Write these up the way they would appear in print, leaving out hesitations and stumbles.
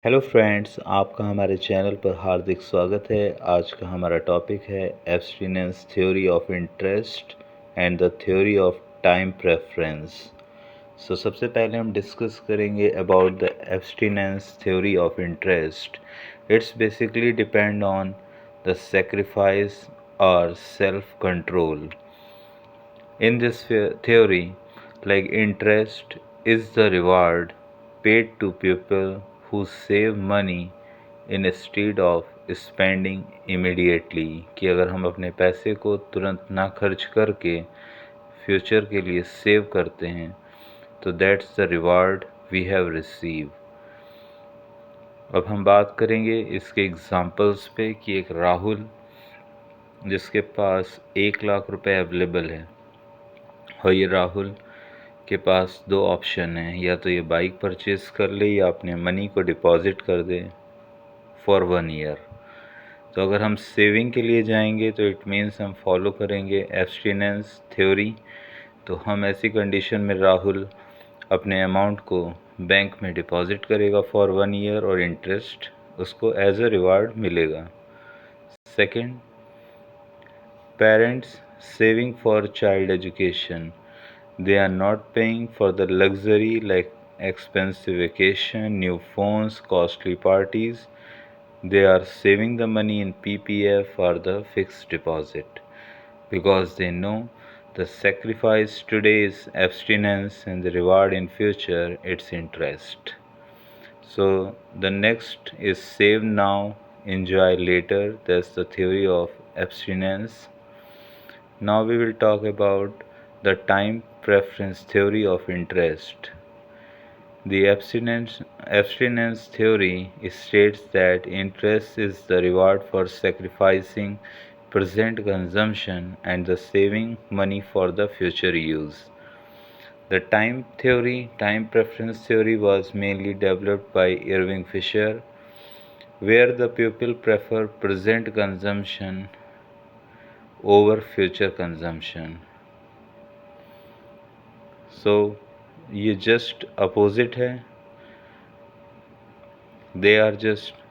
Hello friends, आपका हमारे channel पर हार्दिक स्वागत है। आज का हमारा टॉपिक है abstinence theory of interest and the theory of time preference. सबसे पहले हम डिस्कस करेंगे about the abstinence theory of interest. It's basically depend on the sacrifice और self control. In this theory, like interest is the reward paid to people who save money instead of spending immediately, कि अगर हम अपने पैसे को तुरंत ना खर्च करके फ्यूचर के लिए सेव करते हैं तो that's the reward we have receive. अब हम बात करेंगे इसके एग्जांपल्स पे कि एक राहुल जिसके पास 1 लाख रुपए अवेलेबल है और ये राहुल के पास दो ऑप्शन हैं, या तो ये बाइक परचेज़ कर ले या अपने मनी को डिपॉज़िट कर दे फॉर 1 ईयर। तो अगर हम सेविंग के लिए जाएंगे तो इट मीन्स हम फॉलो करेंगे एब्स्टिनेंस थ्योरी। तो हम ऐसी कंडीशन में राहुल अपने अमाउंट को बैंक में डिपॉज़िट करेगा फॉर 1 ईयर और इंटरेस्ट उसको एज अ रिवार्ड मिलेगा। Second, parents saving for child education. They are not paying for the luxury like expensive vacation, new phones, costly parties. They are saving the money in PPF or the fixed deposit because they know the sacrifice today is abstinence and the reward in future its interest. So the next is save now, enjoy later. That's the theory of abstinence. Now we will talk about the time preference theory of interest. The abstinence theory states that interest is the reward for sacrificing present consumption and the saving money for the future use. The time preference theory was mainly developed by Irving Fisher, where the people prefer present consumption over future consumption. So ये just opposite है, they are just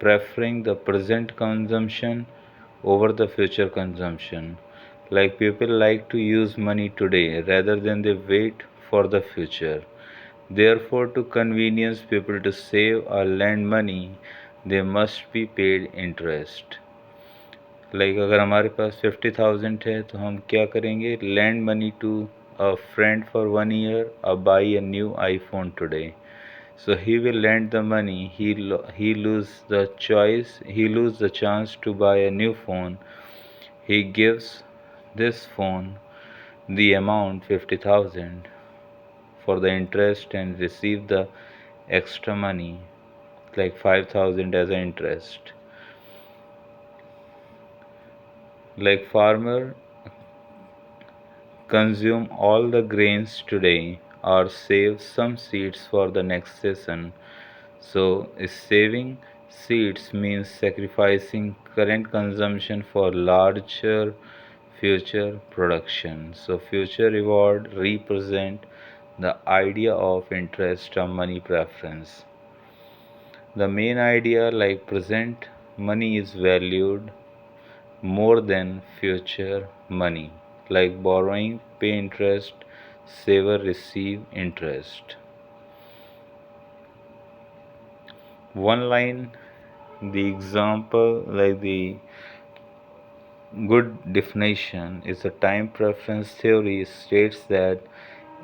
preferring the present consumption over the future consumption. Like people like to use money today rather than they wait for the future. Therefore, to convenience people to save or lend money, they must be paid interest. Like अगर हमारे पास 50,000 है तो हम क्या करेंगे, lend money to a friend for 1 year or buy a new iPhone today. So he will lend the money, he lose the choice, he lose the chance to buy a new phone. He gives this phone the amount 50,000 for the interest and receive the extra money like 5,000 as an interest. Like farmer consume all the grains today or save some seeds for the next season. So saving seeds means sacrificing current consumption for larger future production. So future reward represent the idea of interest or money preference. The main idea like present money is valued more than future money. Like borrowing, pay interest, saver, receive interest. One line, the example, like the good definition is a time preference theory states that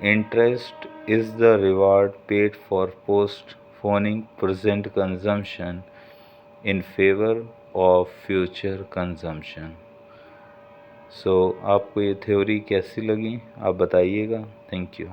interest is the reward paid for postponing present consumption in favor of future consumption. सो आपको ये theory कैसी लगी आप बताइएगा। Thank you.